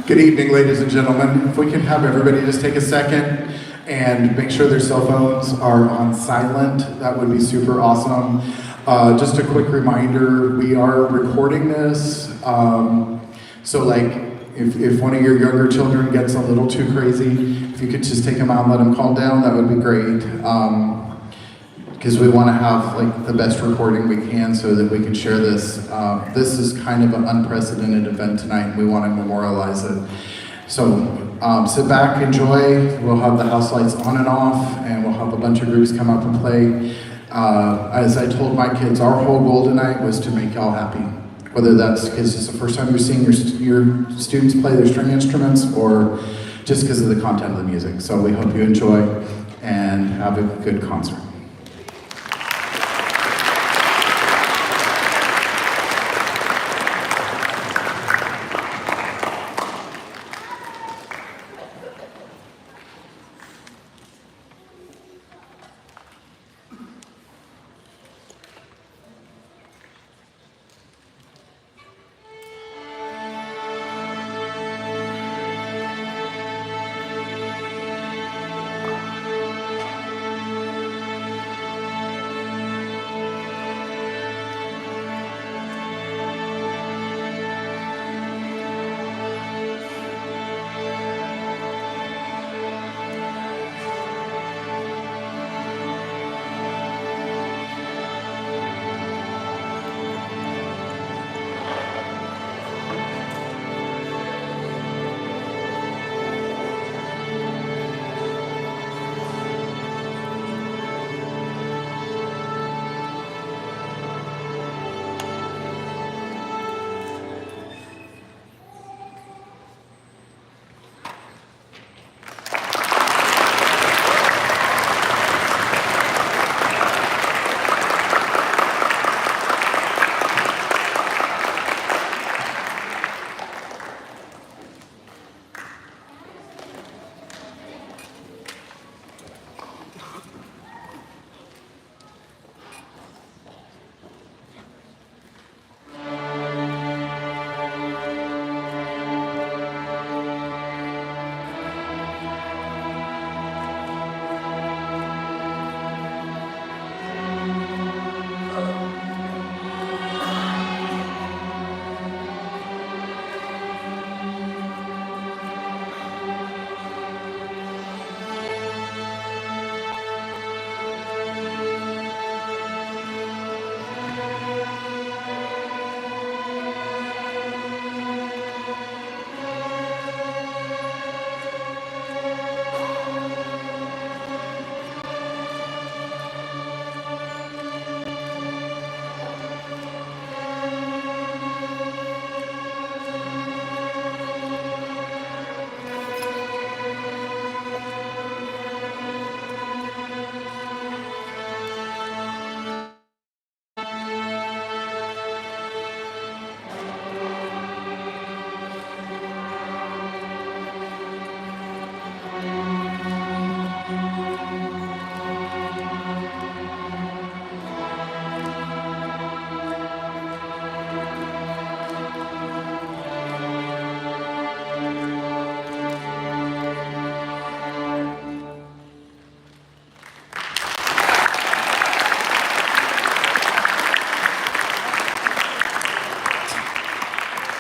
Good evening, ladies and gentlemen. If we can have everybody just take a second and make sure their cell phones are on silent, that would be super awesome. Just a quick reminder, we are recording this. So like, if one of your younger children gets a little too crazy, if you could just take them out and let them calm down, that would be great. Because we want to have like the best recording we can so that we can share this. This is kind of an unprecedented event tonight, and we want to memorialize it. So sit back, enjoy. We'll have the house lights on and off, and we'll have a bunch of groups come up and play. As I told my kids, our whole goal tonight was to make y'all happy. Whether that's because it's the first time you're seeing your students play their string instruments, or just because of the content of the music. So we hope you enjoy and have a good concert.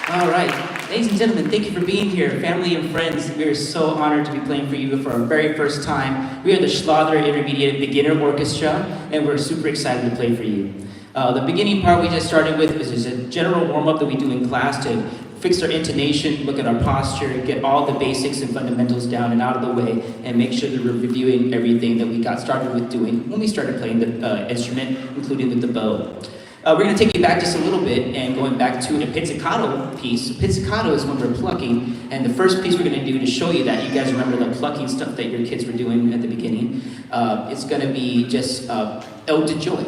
All right, ladies and gentlemen, thank you for being here. Family and friends, we are so honored to be playing for you for our very first time. We are the Schlather Intermediate Beginner Orchestra, and we're super excited to play for you. The beginning part we just started with is just a general warm-up that we do in class to fix our intonation, look at our posture, get all the basics and fundamentals down and out of the way, and make sure that we're reviewing everything that we got started with doing when we started playing the instrument, including with the bow. We're going to take you back just a little bit and going back to a pizzicato piece. Pizzicato is when we're plucking, and the first piece we're going to do to show you that, you guys remember the plucking stuff that your kids were doing at the beginning, it's going to be just Ode to Joy.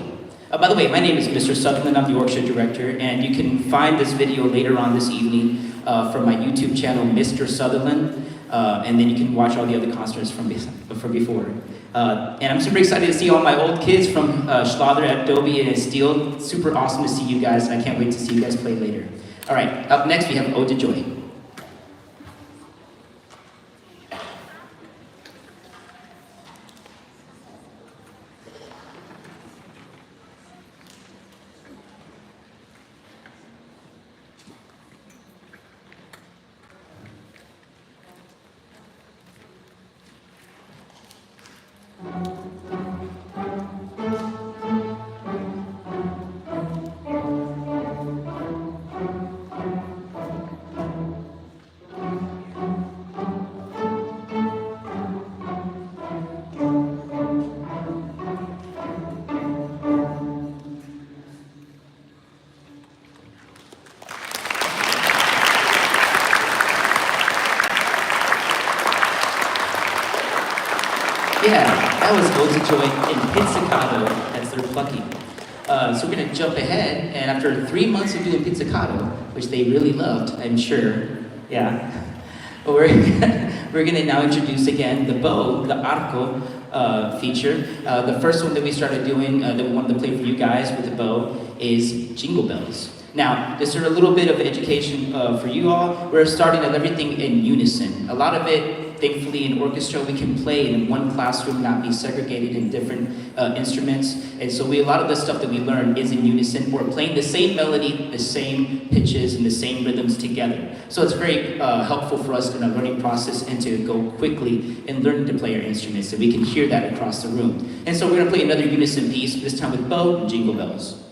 By the way, my name is Mr. Sutherland, I'm the orchestra director, and you can find this video later on this evening from my YouTube channel, Mr. Sutherland, and then you can watch all the other concerts from before. And I'm super excited to see all my old kids from Schlather at Dobie and Steele. Super awesome to see you guys, and I can't wait to see you guys play later. All right, up next we have Ode to Joy. Yeah, that was Ode to Joy in Pizzicato. That's their plucking. So we're gonna jump ahead, and after 3 months of doing Pizzicato, which they really loved, I'm sure, yeah, we're, we're gonna now introduce again the bow, the arco feature. The first one that we started doing, that we wanted to play for you guys with the bow, is Jingle Bells. Now, just sort of a little bit of education for you all. We're starting at everything in unison. A lot of it, thankfully, in orchestra, we can play in one classroom, not be segregated in different instruments. And so a lot of the stuff that we learn is in unison. We're playing the same melody, the same pitches, and the same rhythms together. So it's very helpful for us in our learning process and to go quickly in learning to play our instruments, so we can hear that across the room. And so we're gonna play another unison piece, this time with bow and Jingle Bells.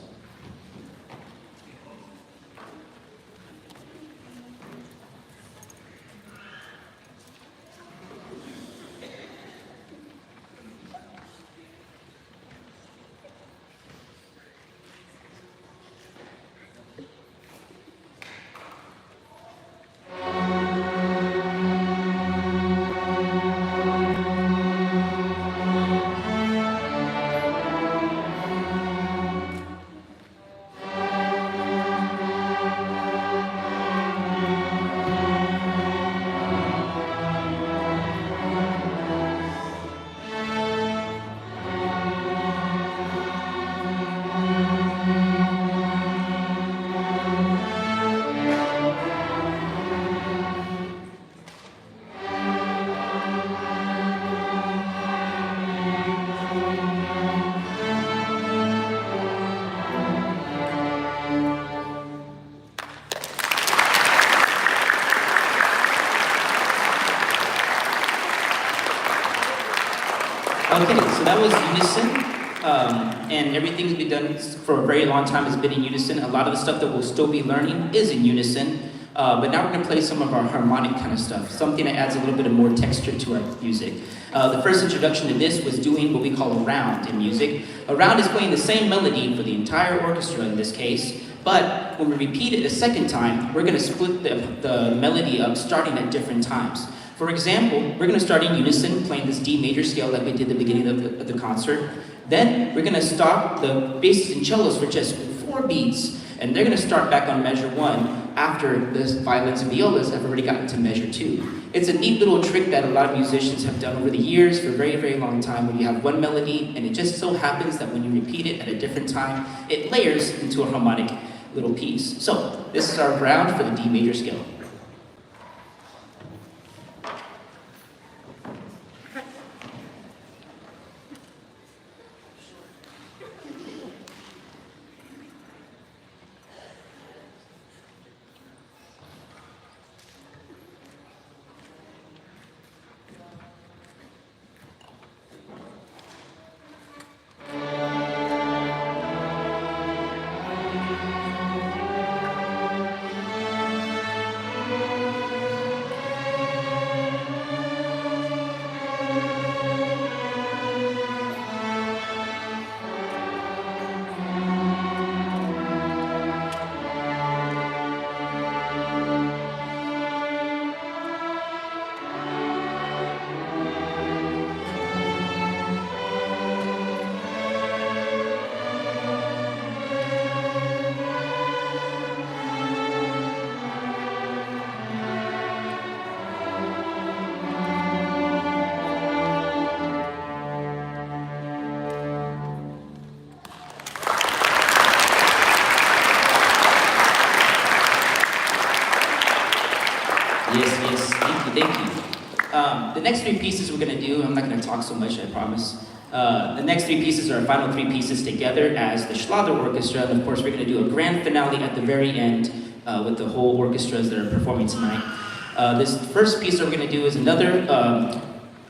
Okay, so that was unison, and everything's been done for a very long time has been in unison. A lot of the stuff that we'll still be learning is in unison, but now we're going to play some of our harmonic kind of stuff, something that adds a little bit of more texture to our music. The first introduction to this was doing what we call a round in music. A round is playing the same melody for the entire orchestra in this case, but when we repeat it a second time, we're going to split the melody up starting at different times. For example, we're going to start in unison, playing this D major scale like we did at the beginning of the concert. Then we're going to stop the basses and cellos for just 4 beats, and they're going to start back on measure 1 after the violins and violas have already gotten to measure 2. It's a neat little trick that a lot of musicians have done over the years for a very, very long time, when you have one melody, and it just so happens that when you repeat it at a different time, it layers into a harmonic little piece. So this is our round for the D major scale. Yes, thank you. The next 3 pieces we're going to do, I'm not going to talk so much, I promise. The next 3 pieces are our final 3 pieces together as the Schlather Orchestra, and of course we're going to do a grand finale at the very end with the whole orchestras that are performing tonight. This first piece that we're going to do is another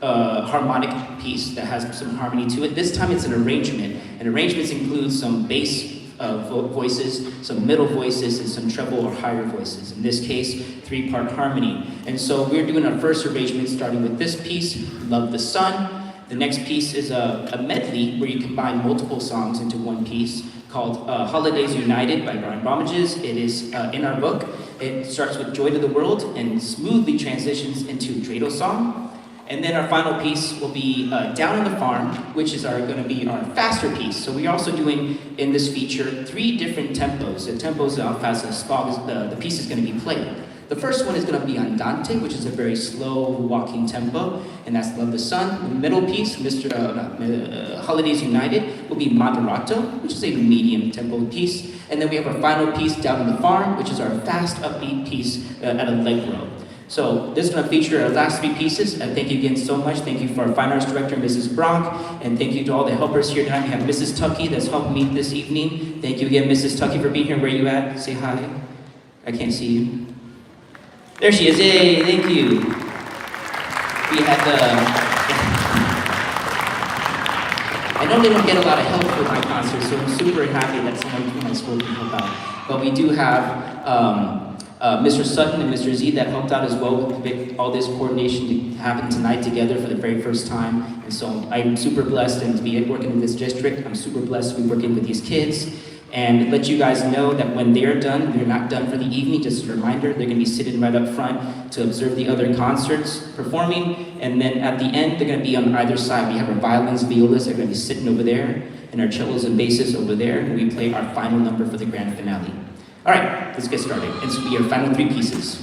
harmonic piece that has some harmony to it. This time it's an arrangement, and arrangements include some bass voices, some middle voices, and some treble or higher voices. In this case, 3-part harmony. And so we're doing our first arrangement starting with this piece, Love the Sun. The next piece is a medley where you combine multiple songs into one piece called Holidays United by Brian Bromages. It is in our book. It starts with Joy to the World and smoothly transitions into Dreidel Song. And then our final piece will be Down on the Farm, which is going to be our faster piece. So we're also doing in this feature 3 different tempos. The tempos how fast the piece is going to be played. The first one is going to be Andante, which is a very slow walking tempo, and that's Love the Sun. The middle piece, Holidays United, will be Moderato, which is a medium tempo piece. And then we have our final piece, Down on the Farm, which is our fast upbeat piece at Allegro. So this is going to feature our last 3 pieces. Thank you again so much. Thank you for our Fine Arts Director, Mrs. Brock, and thank you to all the helpers here tonight. We have Mrs. Tucky that's helped me this evening. Thank you again, Mrs. Tucky, for being here. Where are you at? Say hi. I can't see you. There she is. Hey, thank you. We had I know they don't get a lot of help with my concerts, so I'm super happy that someone from my school can help out. But we do have Mr. Sutton and Mr. Z that helped out as well with all this coordination to happen tonight together for the very first time. And so I'm super blessed and to be working in this district. I'm super blessed to be working with these kids. And let you guys know that when they're done, they're not done for the evening. Just a reminder, they're going to be sitting right up front to observe the other concerts performing. And then at the end, they're going to be on either side. We have our violins, violas, they're going to be sitting over there, and our cellos and basses over there. And we play our final number for the grand finale. All right, let's get started. And this will be our final 3 pieces.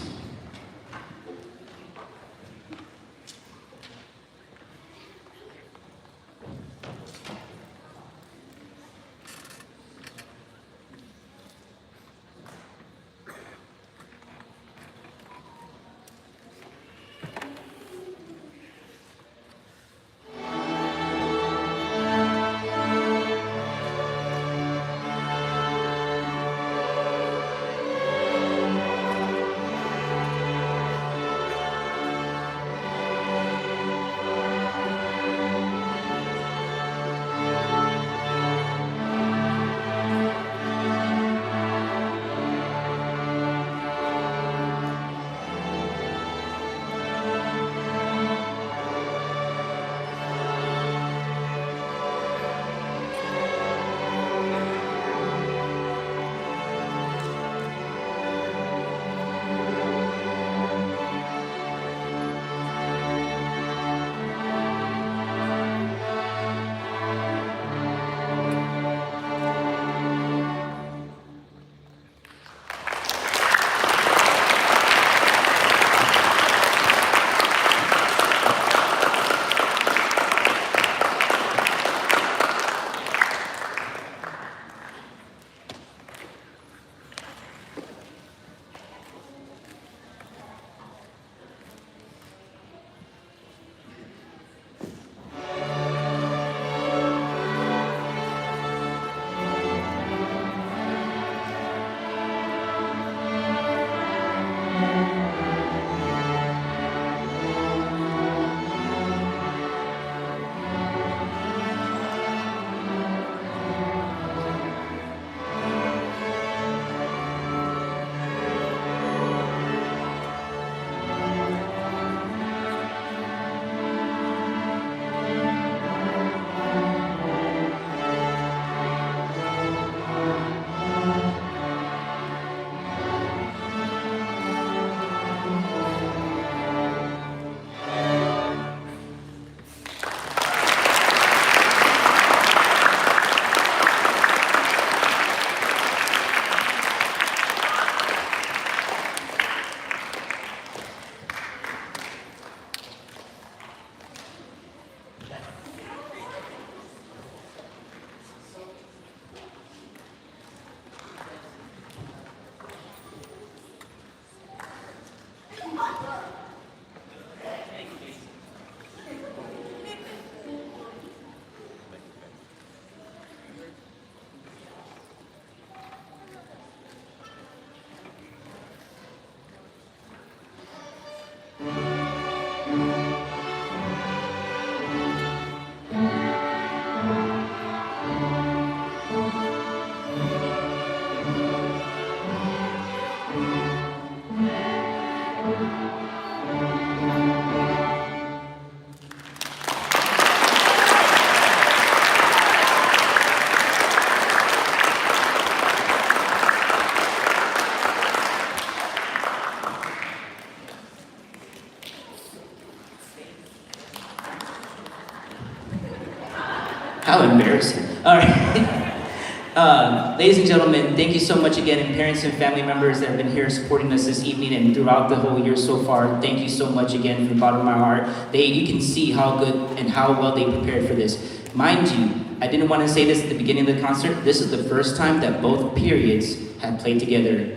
How embarrassing. All right. Ladies and gentlemen, thank you so much again, and parents and family members that have been here supporting us this evening and throughout the whole year so far. Thank you so much again from the bottom of my heart. You can see how good and how well they prepared for this. Mind you, I didn't want to say this at the beginning of the concert. This is the first time that both periods have played together.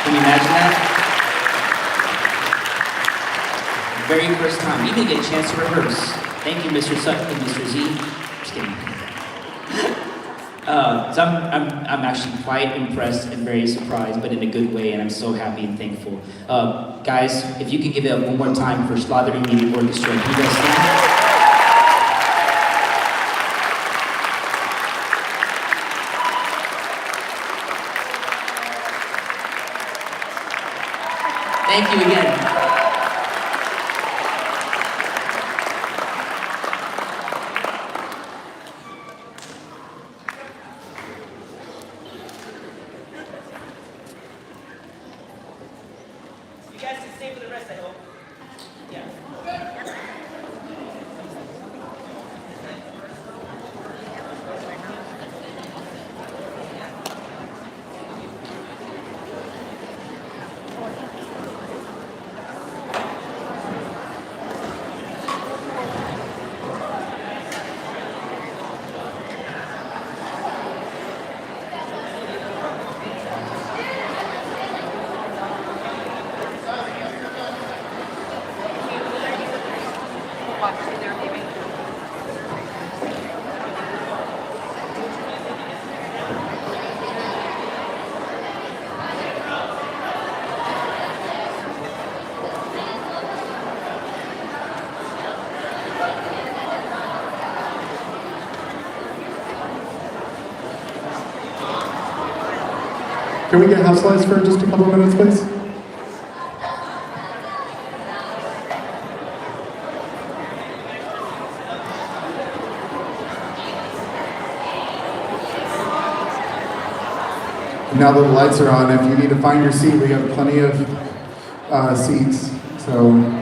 Can you imagine that? Very first time. You didn't get a chance to rehearse. Thank you, Mr. Sutton and Mr. Z. Just kidding. So I'm actually quite impressed and very surprised, but in a good way, and I'm so happy and thankful. Guys, if you could give it up one more time for Schlather Intermediate Orchestra. Can you guys stand? Thank you again. You guys can stay for the rest, I hope. Yeah. Can we get house lights for just a couple of minutes, please? Now that the lights are on, if you need to find your seat, we have plenty of seats. So.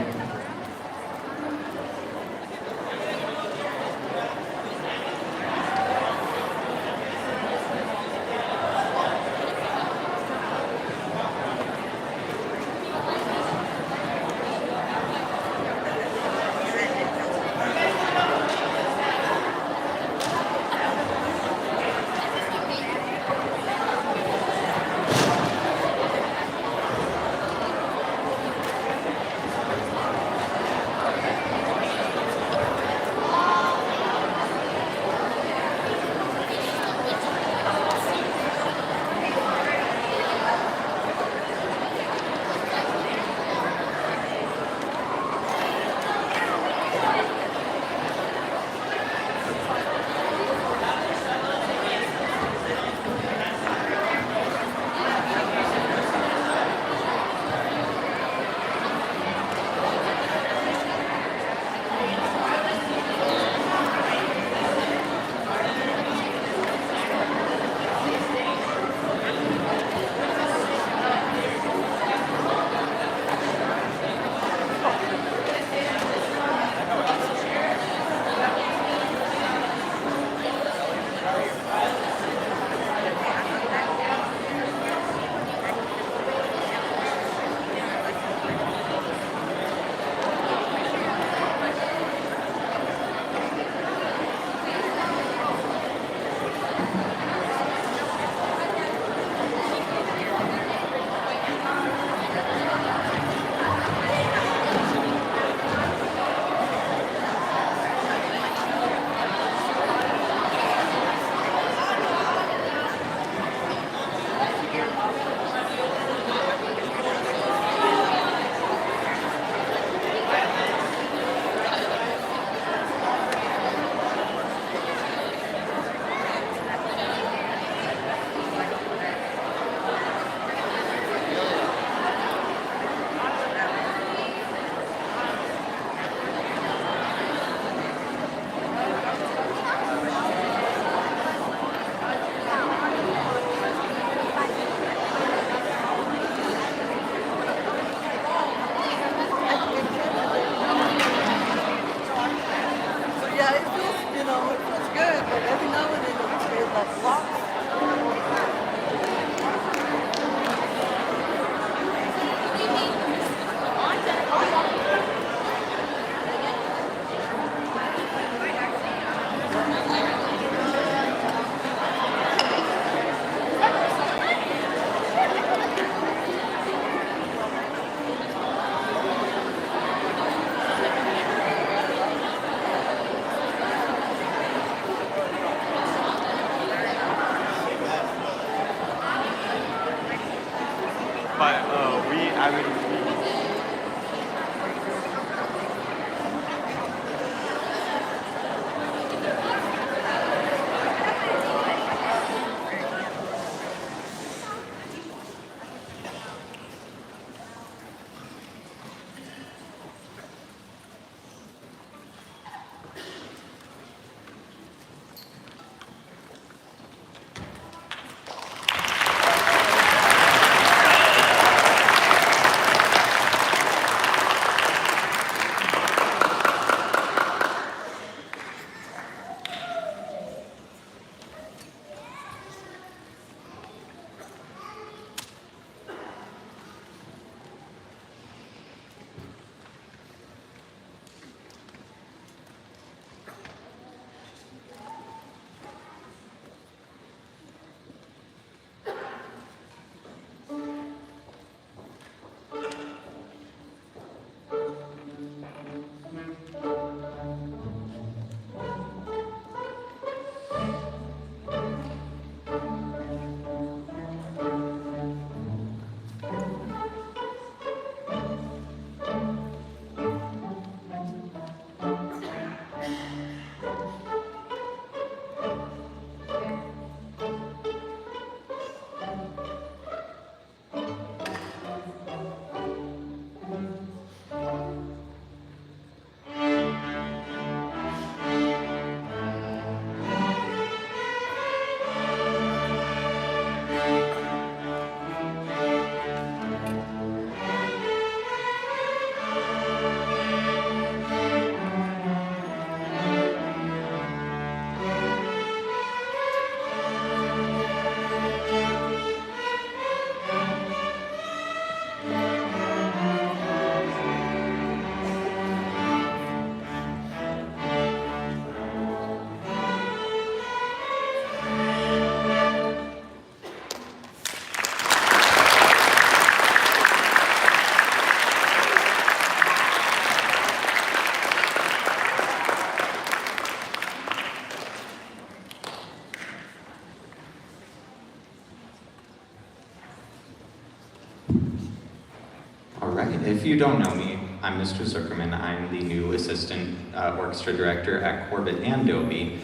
if you don't know me, I'm Mr. Zuckerman. I'm the new assistant orchestra director at Corbett and Dobie.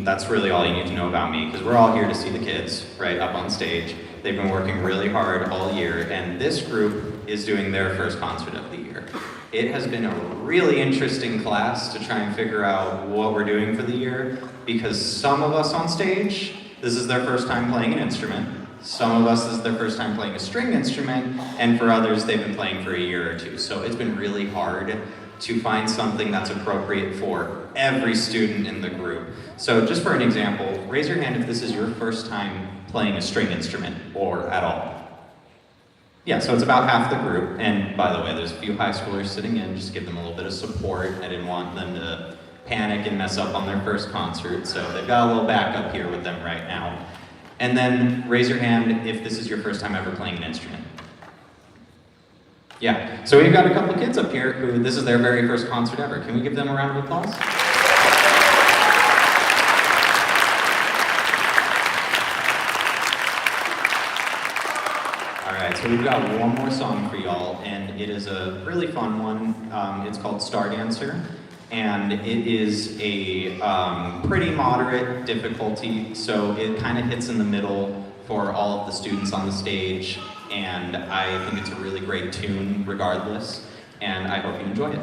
That's really all you need to know about me, because we're all here to see the kids, right, up on stage. They've been working really hard all year, and this group is doing their first concert of the year. It has been a really interesting class to try and figure out what we're doing for the year, because some of us on stage, this is their first time playing an instrument. Some of us, this is their first time playing a string instrument, and for others, they've been playing for a year or two. So it's been really hard to find something that's appropriate for every student in the group. So just for an example, raise your hand if this is your first time playing a string instrument, or at all. Yeah, so it's about half the group, and by the way, there's a few high schoolers sitting in, just give them a little bit of support. I didn't want them to panic and mess up on their first concert, so they've got a little backup here with them right now. And then raise your hand if this is your first time ever playing an instrument. Yeah, so we've got a couple kids up here who this is their very first concert ever. Can we give them a round of applause? Alright, so we've got one more song for y'all, and it is a really fun one. It's called Star Dancer, and it is a pretty moderate difficulty, so it kind of hits in the middle for all of the students on the stage, and I think it's a really great tune regardless, and I hope you enjoy it.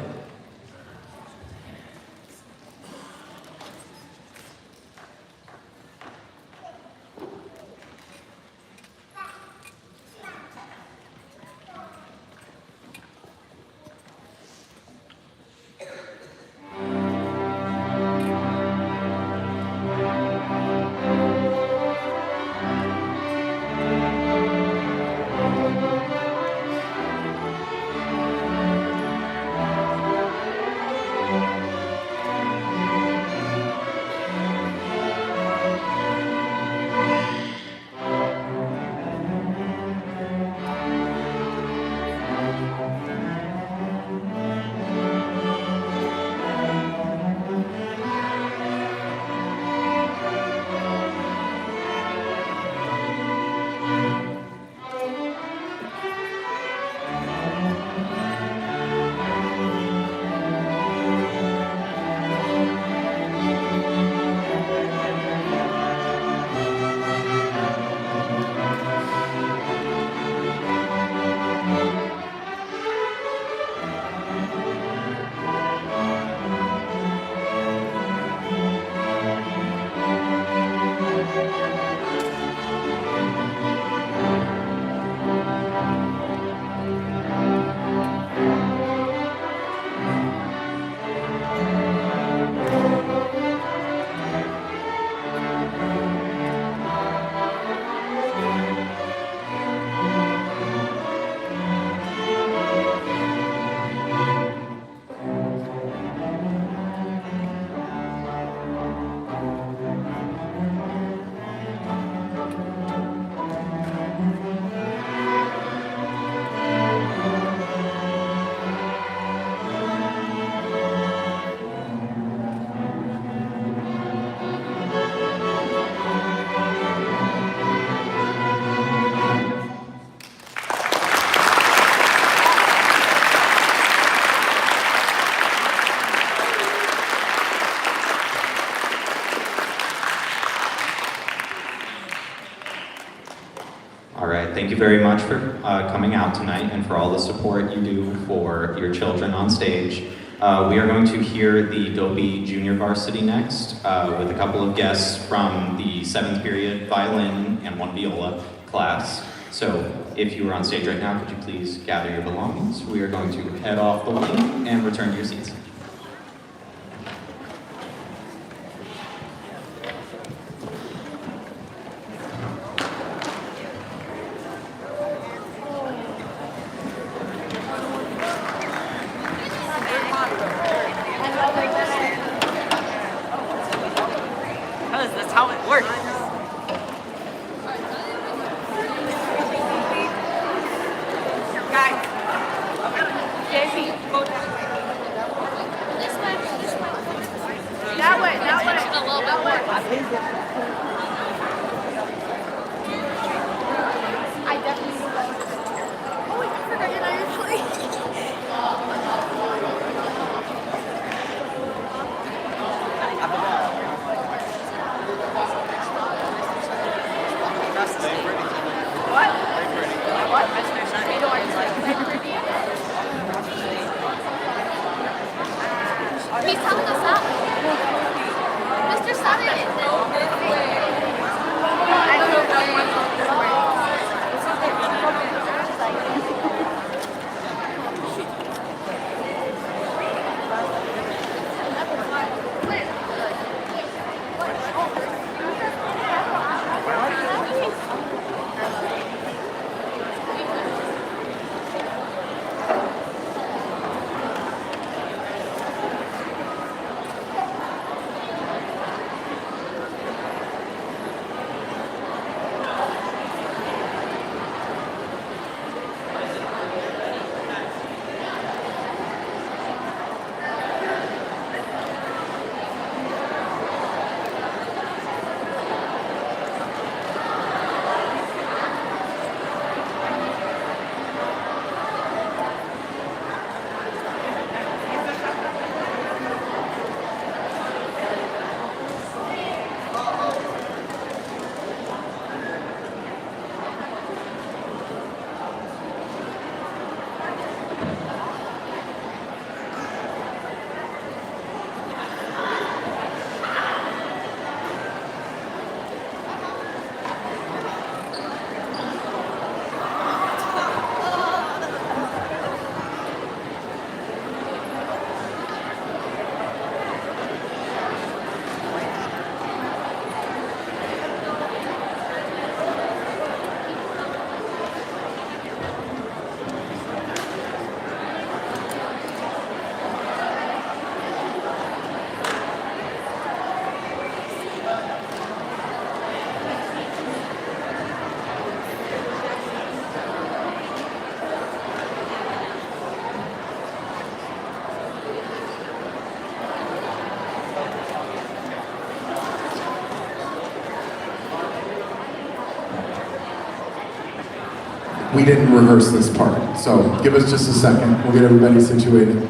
Thank you very much for coming out tonight and for all the support you do for your children on stage. We are going to hear the Dobie Junior Varsity next with a couple of guests from the 7th period violin and 1 viola class. So if you are on stage right now, could you please gather your belongings? We are going to head off the wing and return to your seats. That's how it works. Guys, JC, go down. This way. That way. A little bit more. I definitely. Oh, wait, I forgot. He's telling us that. Mr. Summit. I don't know. We didn't rehearse this part, so give us just a second. We'll get everybody situated.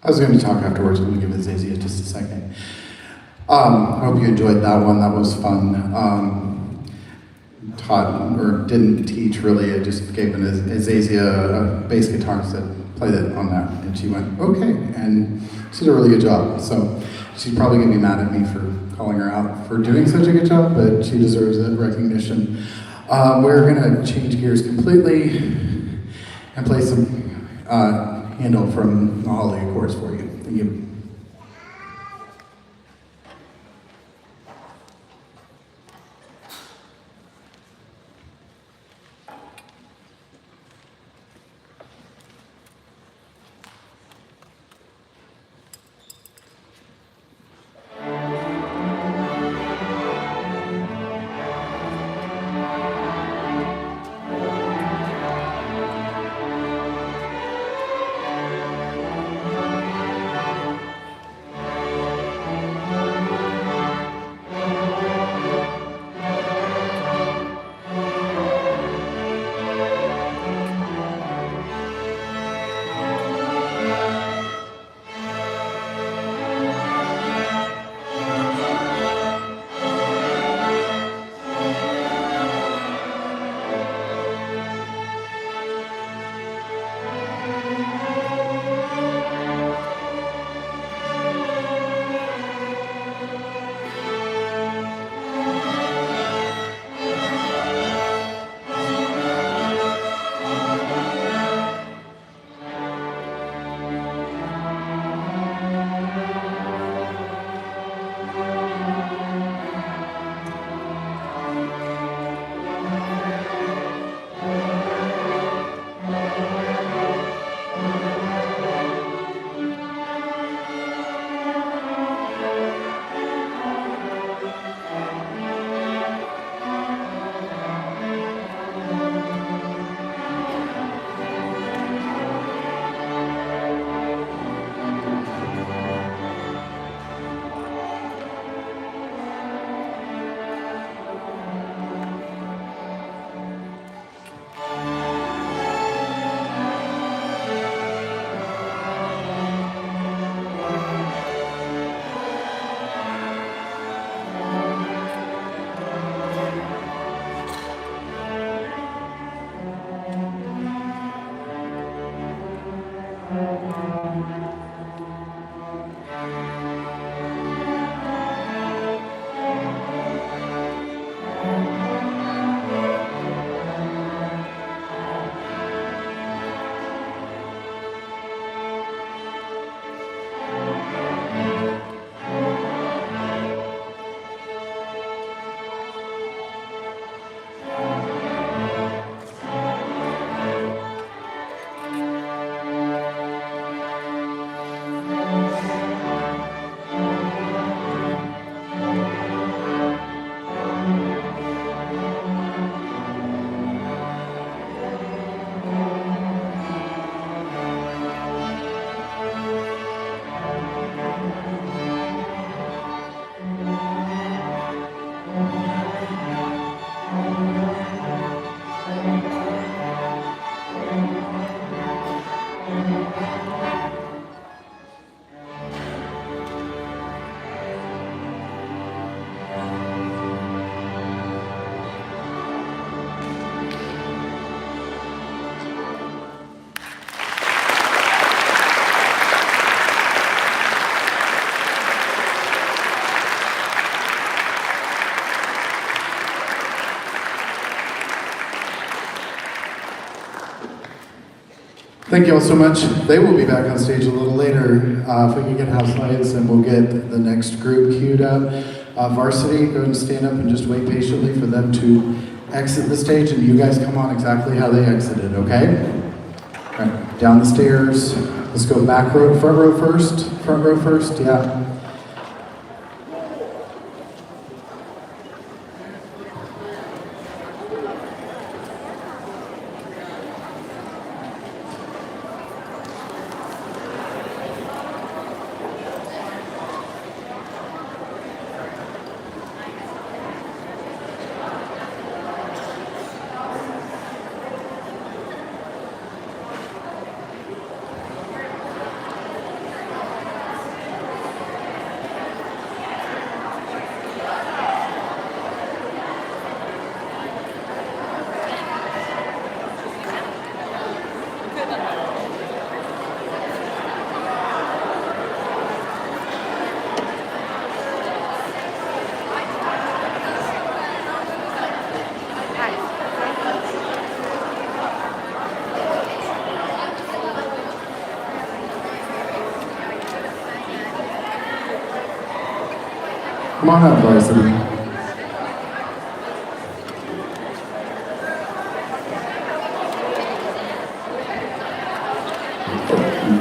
I was going to talk afterwards. I'm going to give Azazia just a second. I hope you enjoyed that one. That was fun. Taught, or didn't teach really. I just gave Azazia a bass guitar and said, play that on that. And she went, okay. And she did a really good job. So she's probably going to be mad at me for calling her out for doing such a good job, but she deserves that recognition. We're going to change gears completely and play some Handel from the Holiday Chorus for you. Thank you. Thank you all so much. They will be back on stage a little later. If we can get house lights, and we'll get the next group queued up. Varsity, go and stand up and just wait patiently for them to exit the stage, and you guys come on exactly how they exited, okay? All right, down the stairs. Let's go back row, front row first. Front row first, yeah. Come on up, varsity.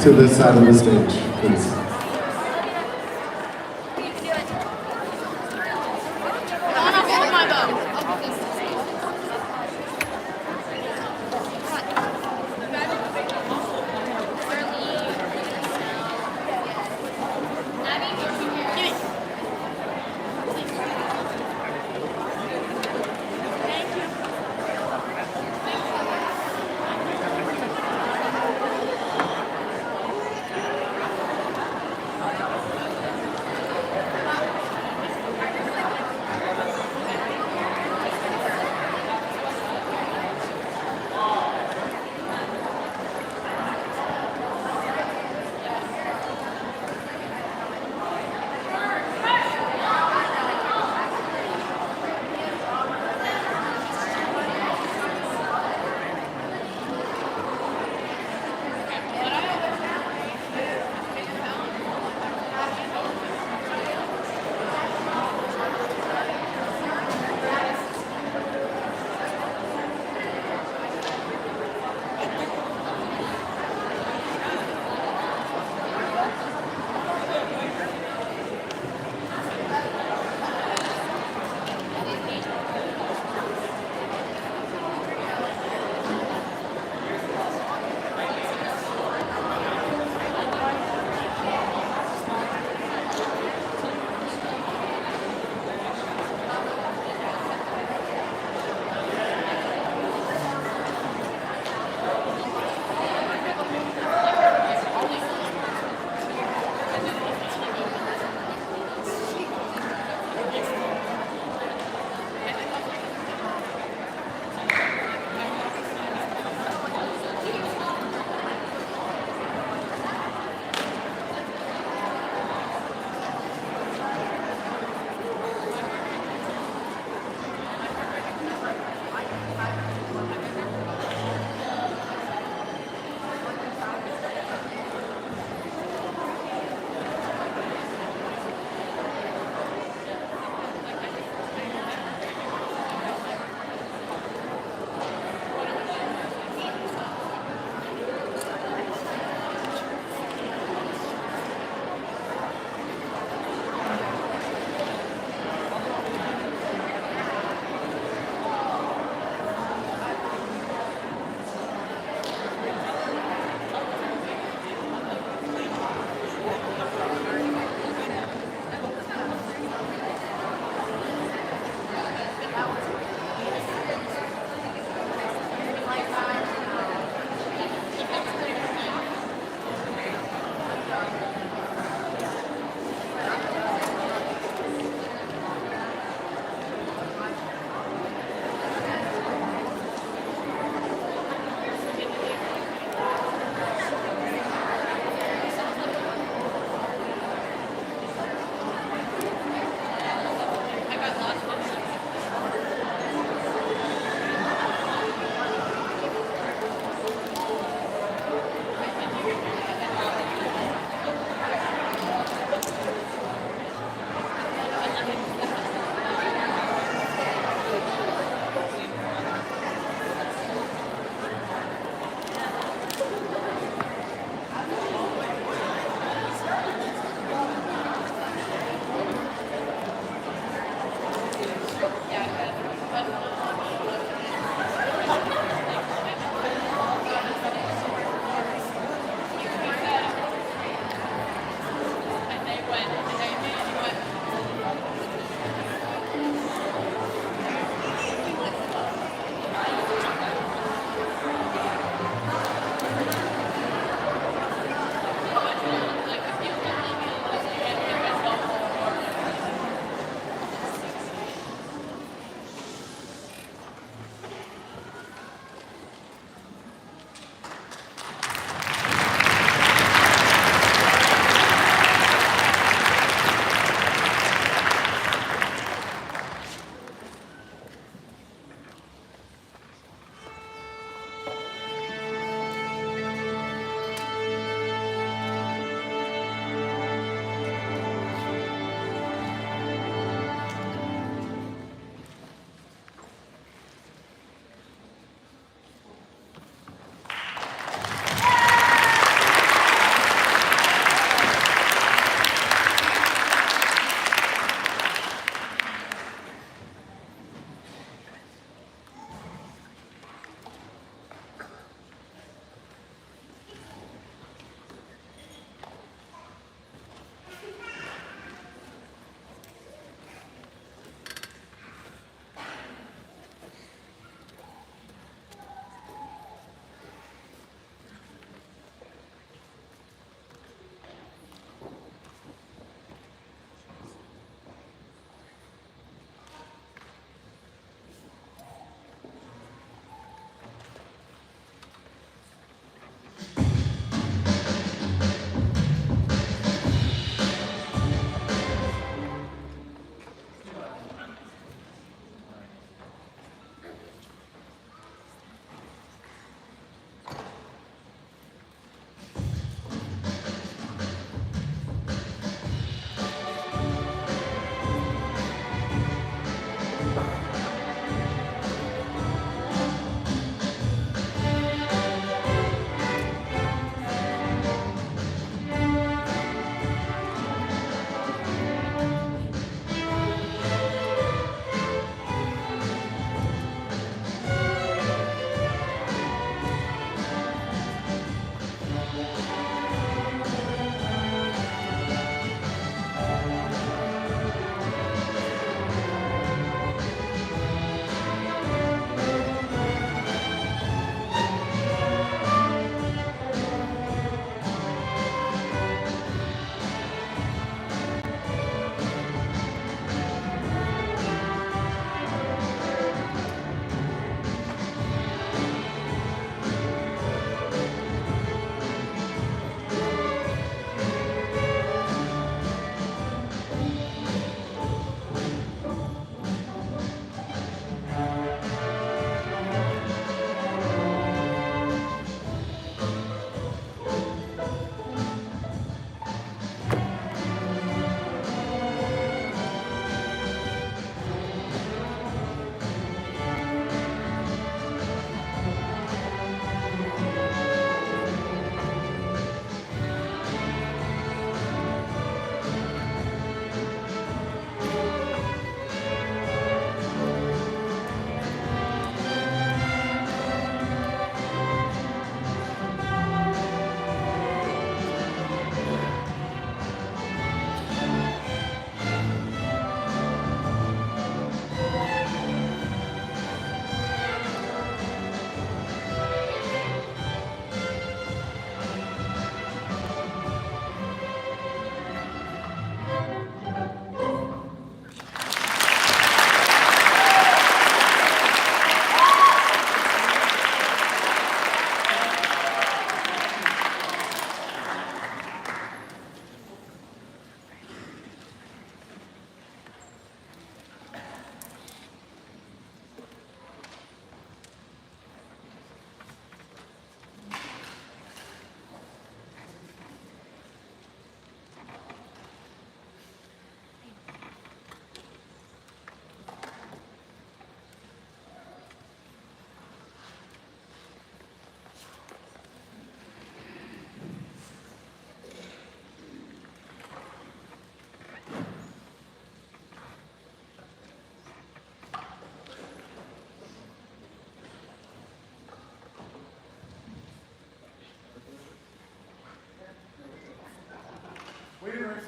To this side of the stage, please. I want to hold my bow.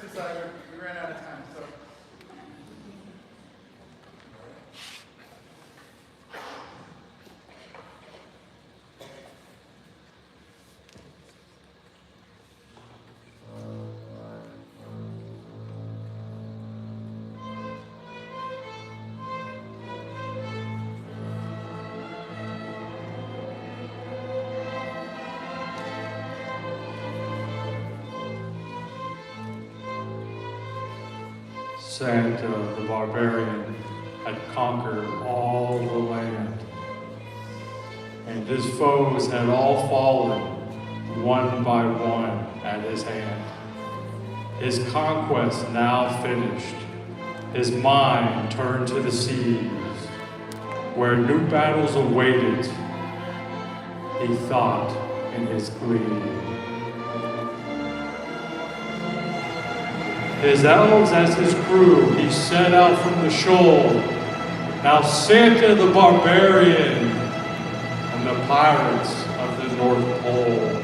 aside, we ran out of time, so. Santa the barbarian had conquered all the land, and his foes had all fallen one by one at his hand. His conquest now finished, his mind turned to the seas, where new battles awaited, he thought in his glee. His elves as his crew, he set out from the shoal. Now Santa the barbarian and the pirates of the North Pole.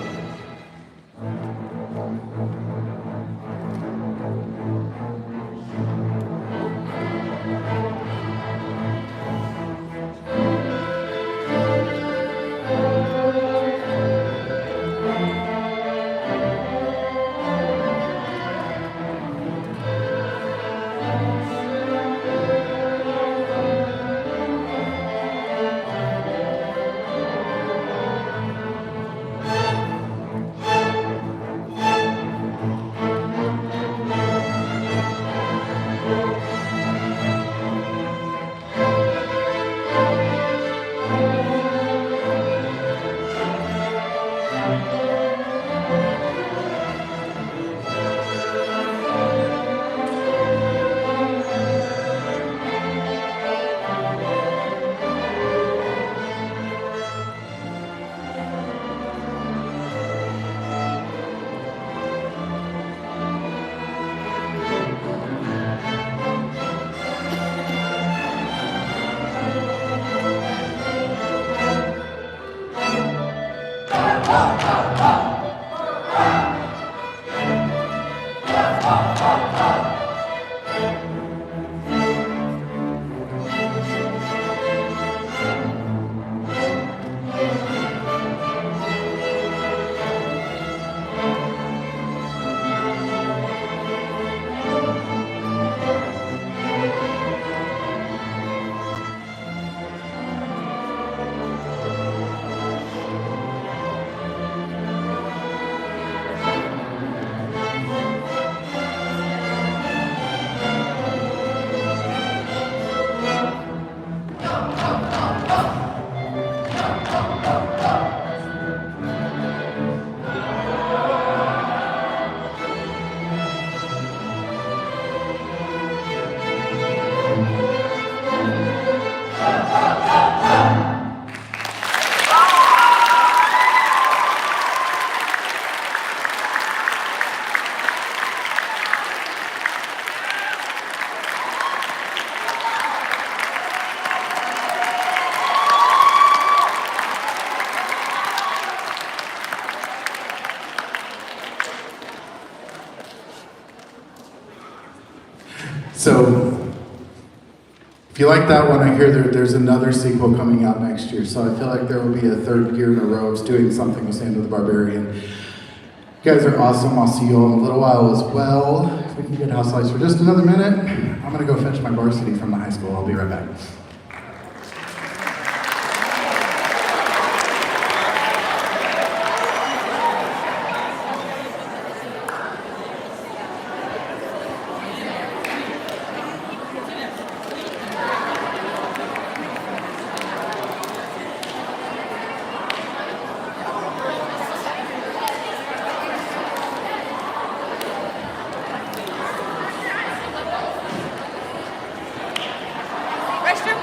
So, if you like that one, I hear there's another sequel coming out next year. So I feel like there will be a third year in a row of doing something with Santa the Barbarian. You guys are awesome. I'll see you all in a little while as well. If we can get house lights for just another minute, I'm gonna go fetch my varsity from the high school. I'll be right back. Restroom?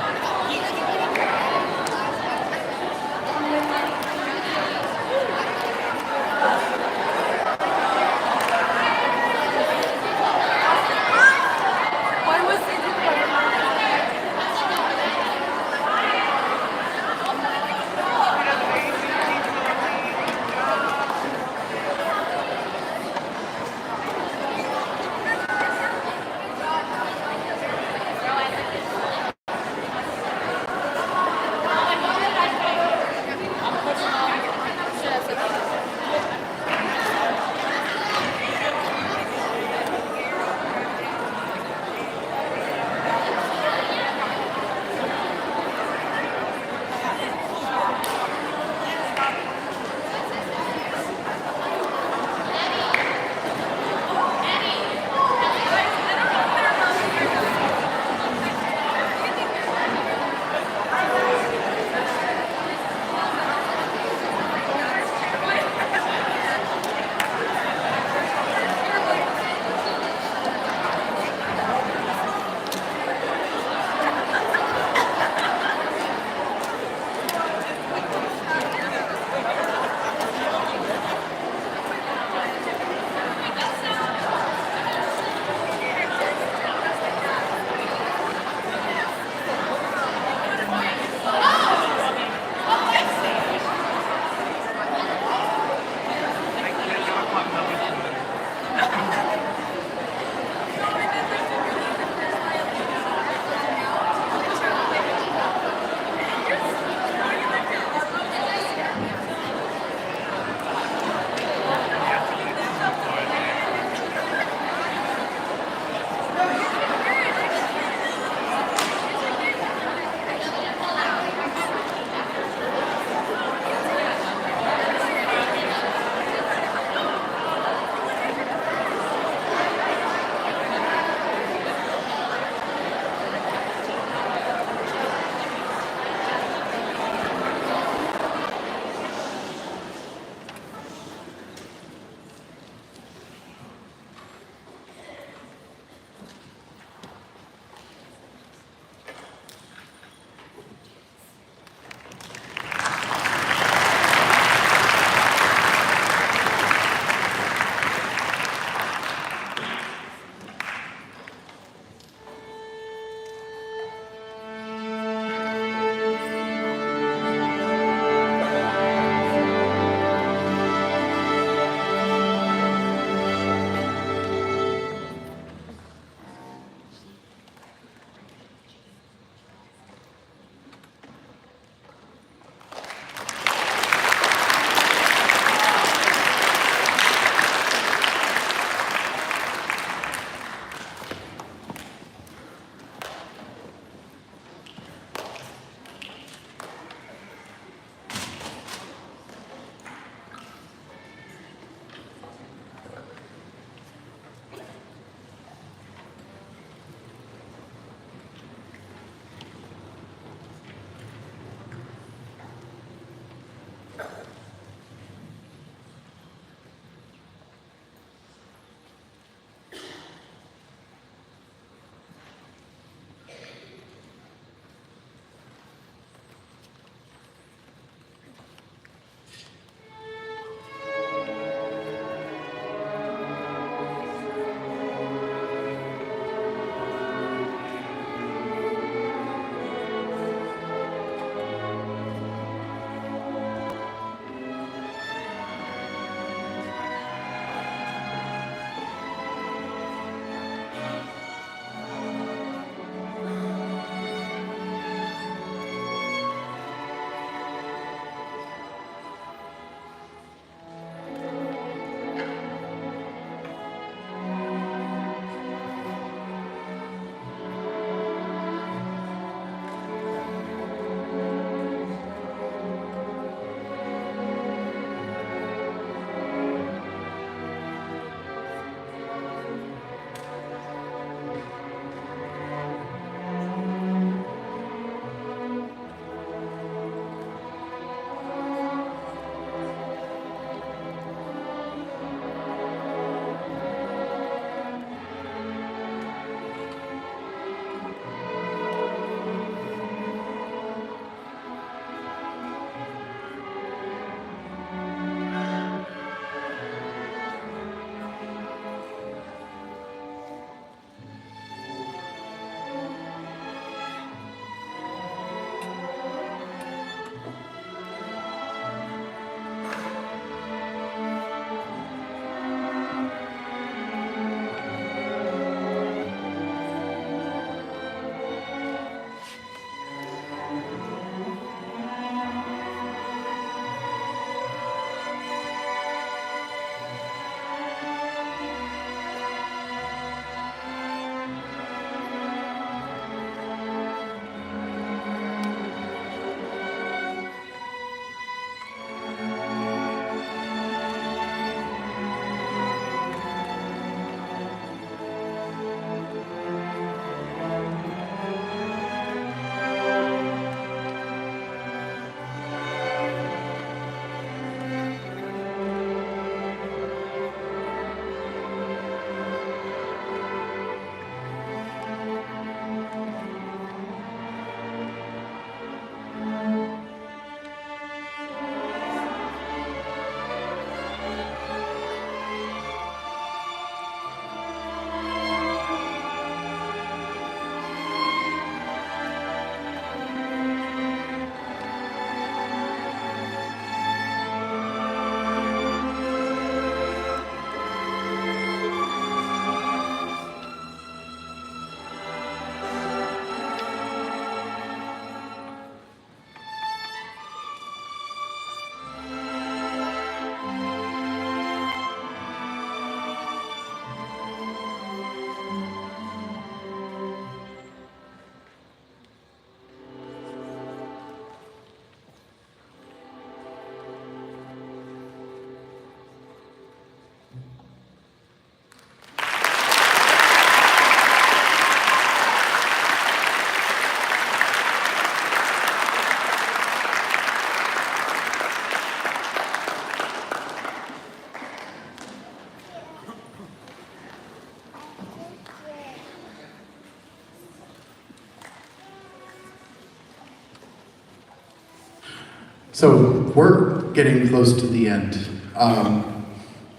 So we're getting close to the end.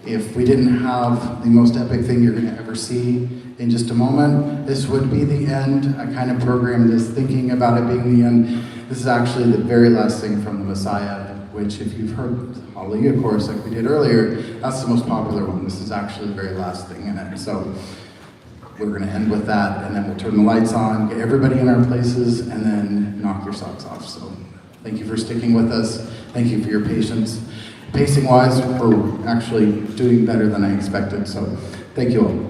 If we didn't have the most epic thing you're gonna ever see in just a moment, this would be the end. I kind of programmed this thinking about it being the end. This is actually the very last thing from the Messiah, which if you've heard Hallelujah chorus like we did earlier, that's the most popular one. This is actually the very last thing in it. So we're gonna end with that, and then we'll turn the lights on, get everybody in our places, and then knock your socks off. So thank you for sticking with us. Thank you for your patience. Pacing-wise, we're actually doing better than I expected, so thank you all.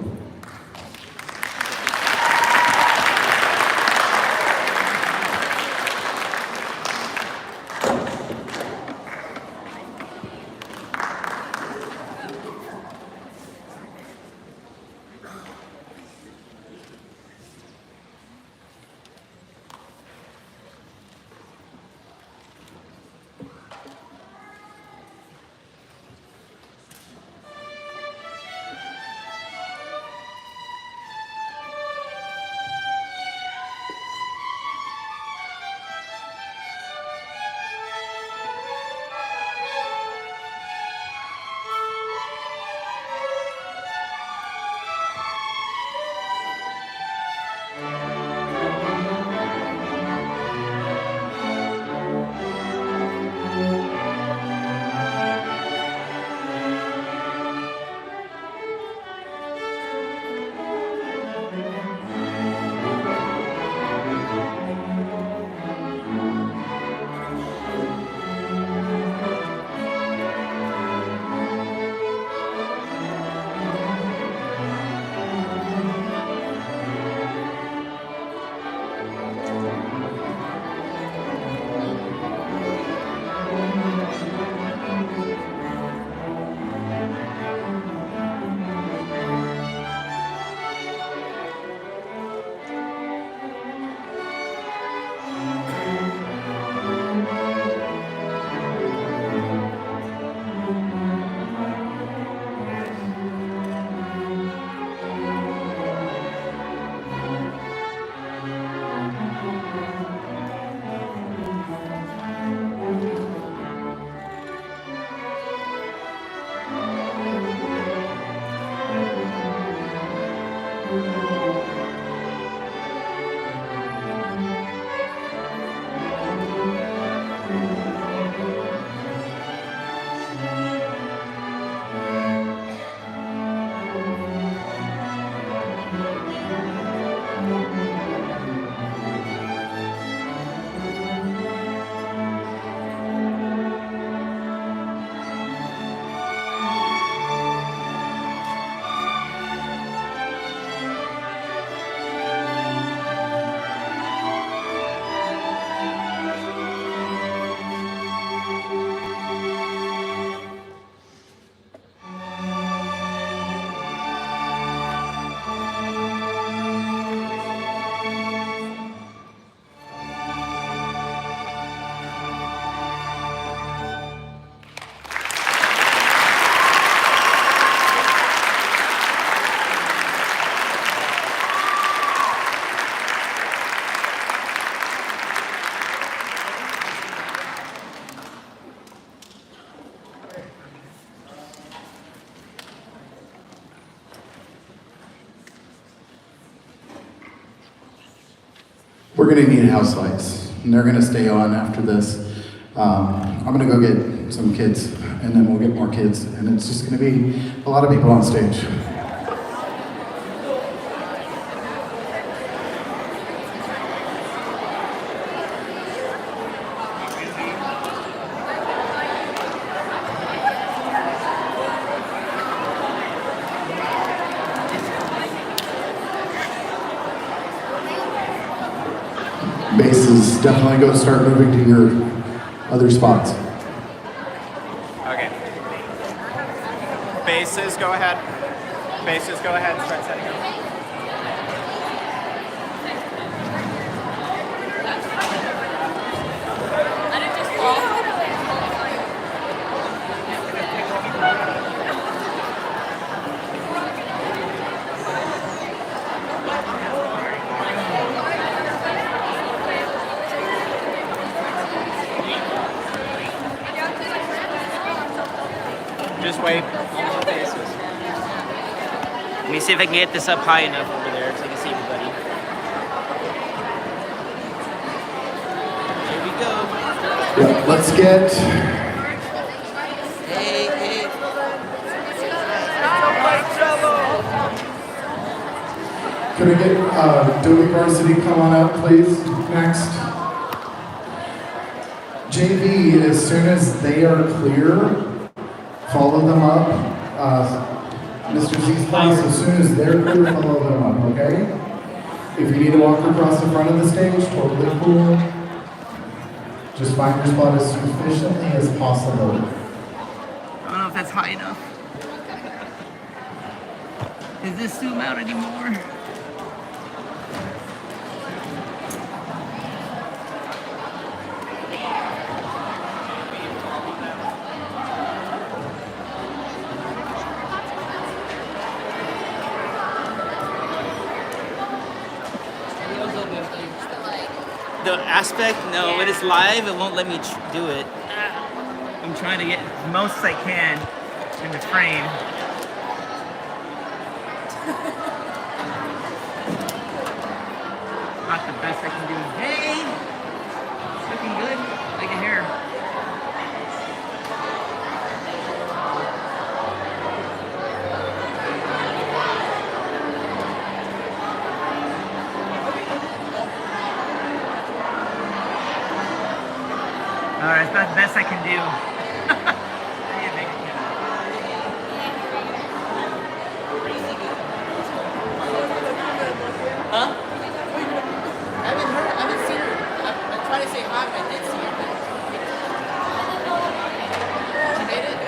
We're gonna need house lights, and they're gonna stay on after this. I'm gonna go get some kids, and then we'll get more kids, and it's just gonna be a lot of people on stage. Bass is definitely going to start moving to your other spots. Okay. Basses, go ahead. Basses, go ahead. Start setting up. Let it just fall. Let me see if I can get this up high enough over there so I can see everybody. Here we go. Yeah, let's get. Hey, hey. Could I get Dewey Varsity come on up, please? Next. JV, as soon as they are clear, follow them up. Mr. Z's class, as soon as they're clear, follow them up, okay? If you need to walk across the front of the stage, totally cool. Just find your spot as efficiently as possible. I don't know if that's high enough. Does this zoom out anymore? The aspect, no, when it's live, it won't let me do it. I'm trying to get as most as I can in the frame. Not the best I can do. Hey! Looking good. Like a hair. Alright, it's about the best I can do. Huh? I haven't seen her. I'm trying to say hi, but I did see her. She made it?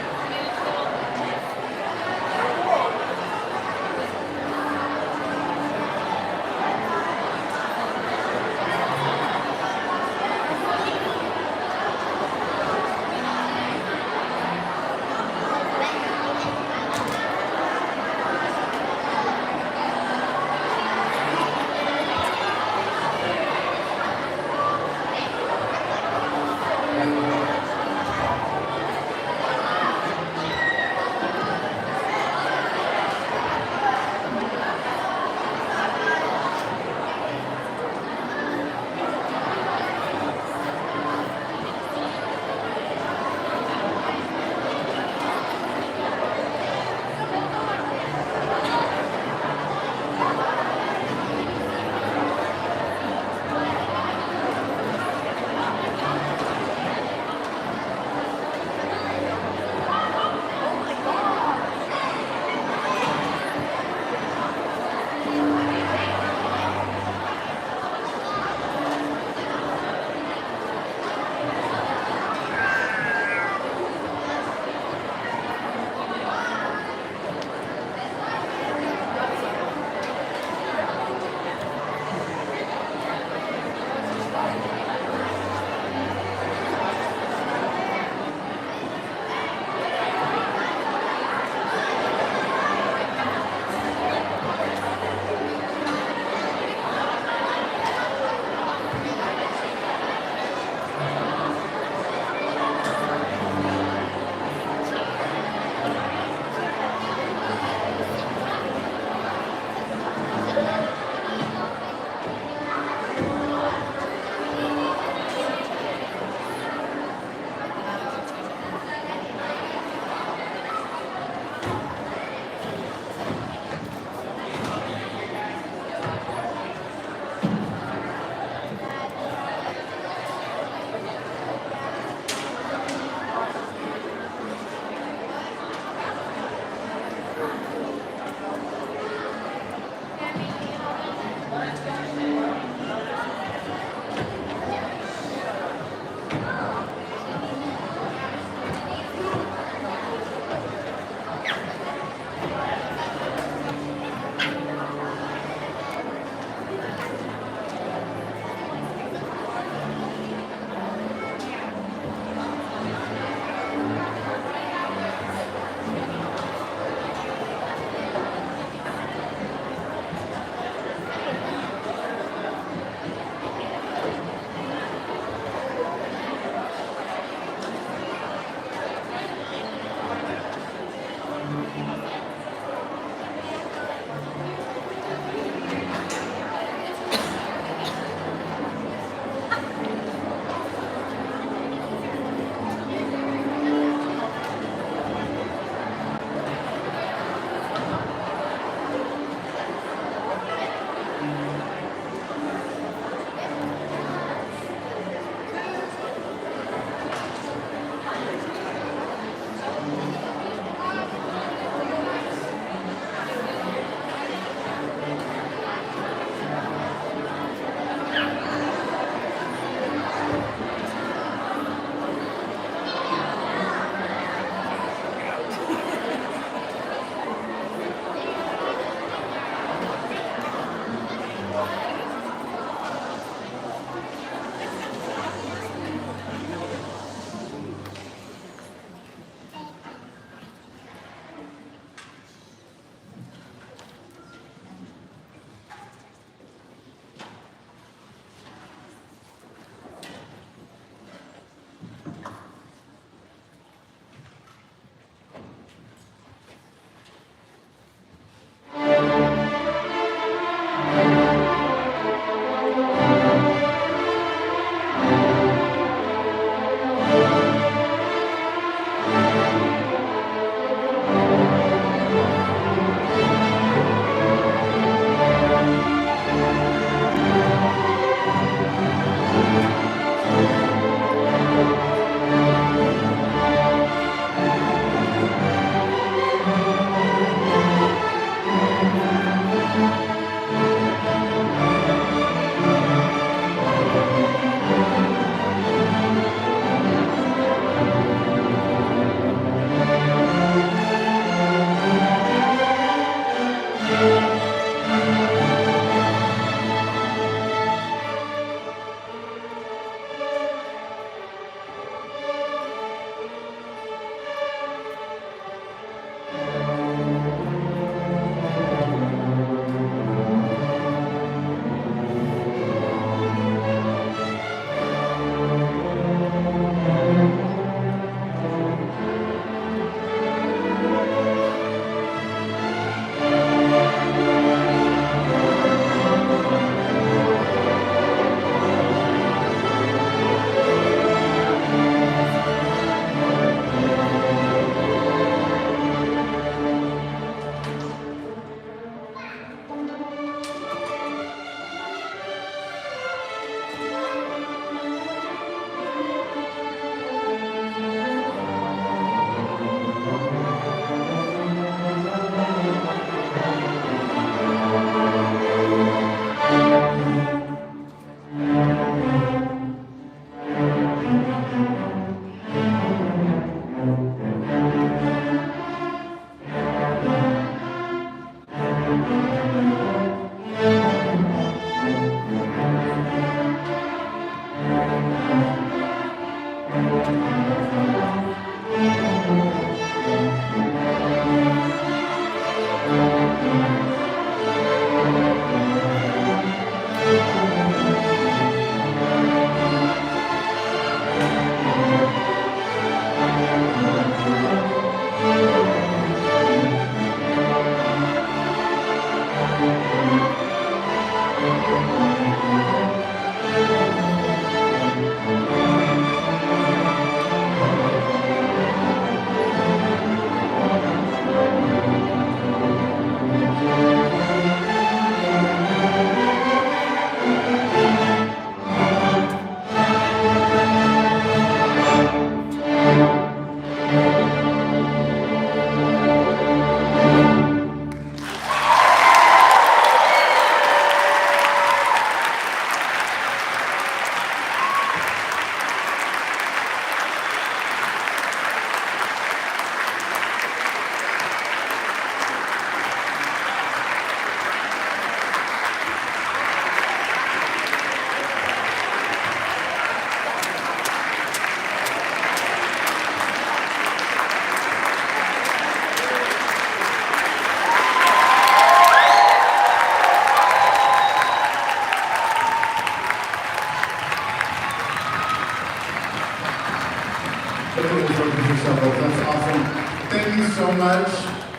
That's awesome. Thank you so much.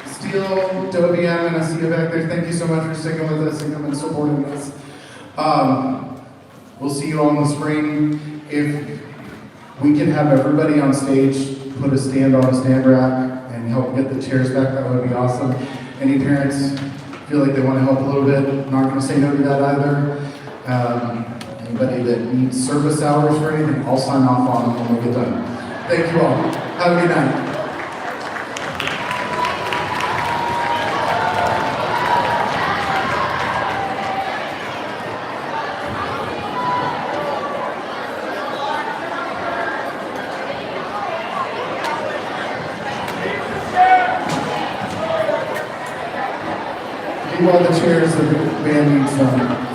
Steele, Dobie, and I see you back there. Thank you so much for sticking with us and coming and supporting us. We'll see you all in the spring. If we can have everybody on stage put a stand on a stand rack and help get the chairs back, that would be awesome. Any parents feel like they want to help a little bit, not going to say no to that either. Anybody that needs service hours for anything, I'll sign off on them when we get done. Thank you all. Have a good night. Meanwhile, the chairs, the band needs some.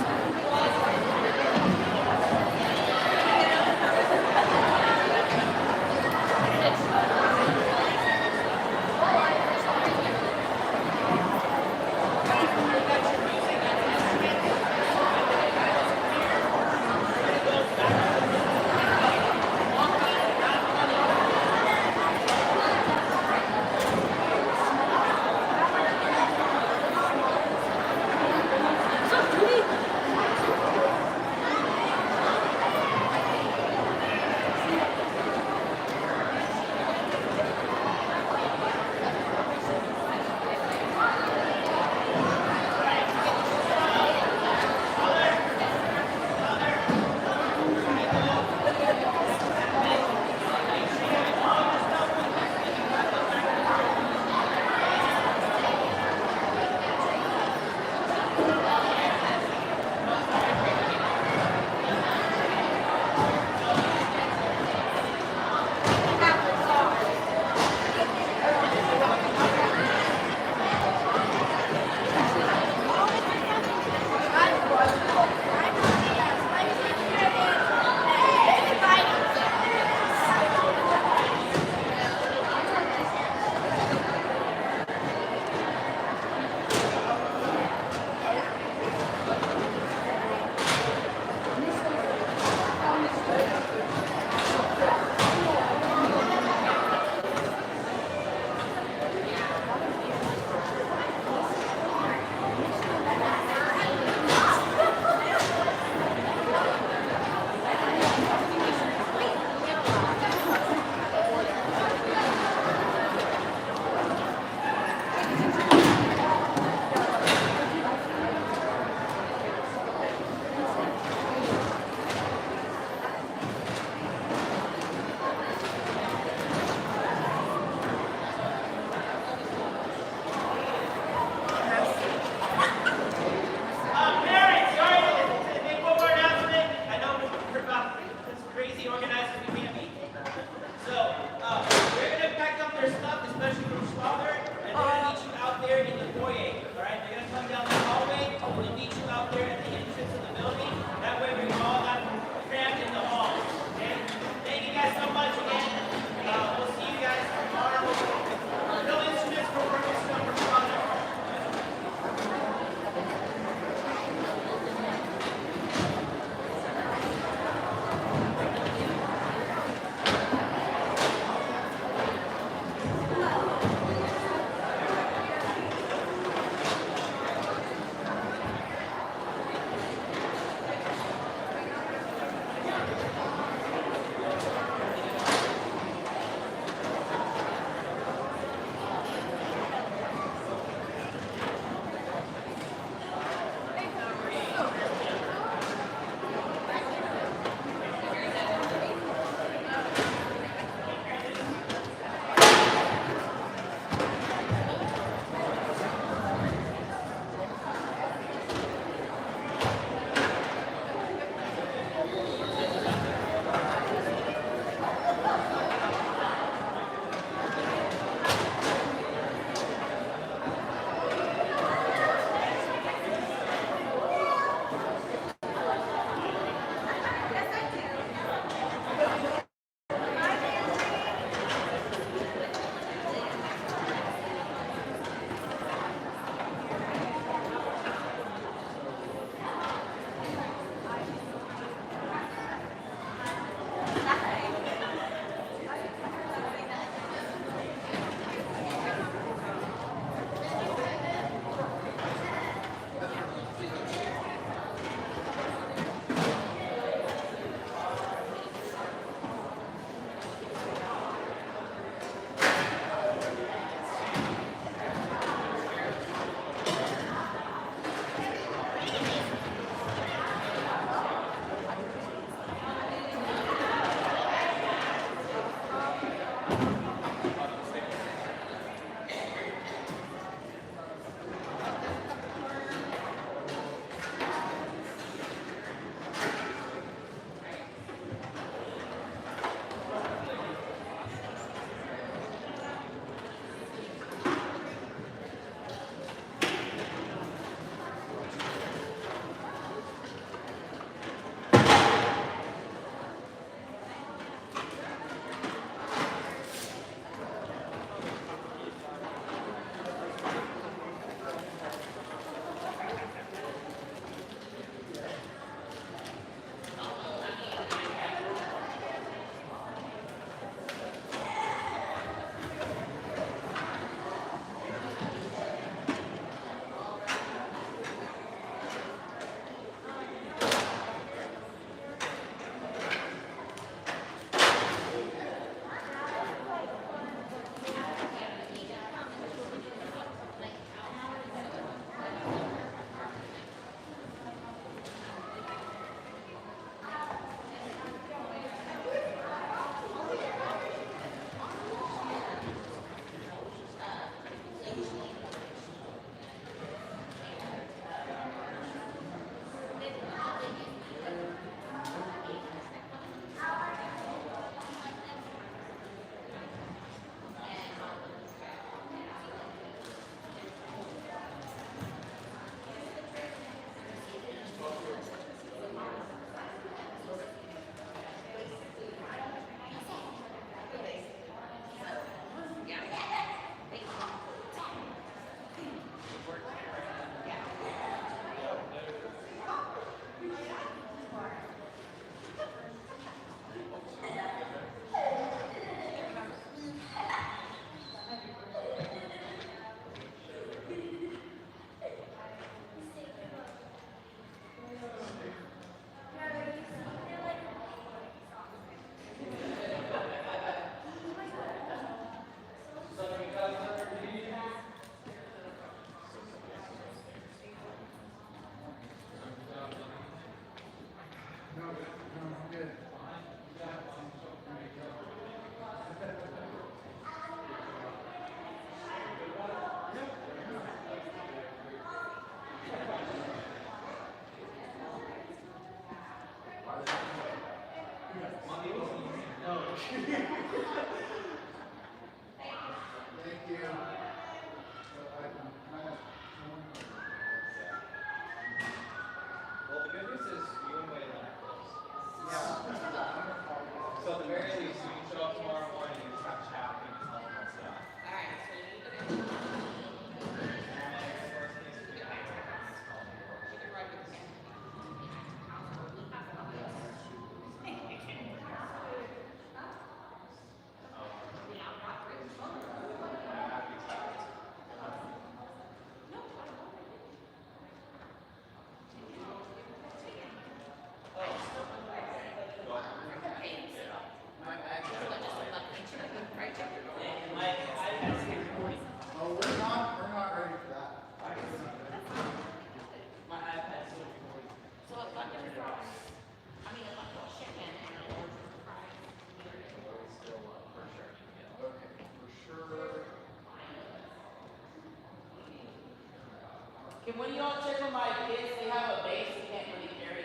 Can one of y'all check on my kids? They have a bass they can't really carry.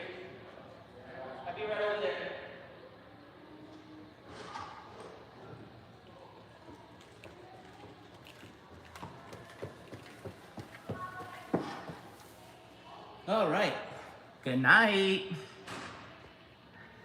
I'll be right over there. All right. Good night.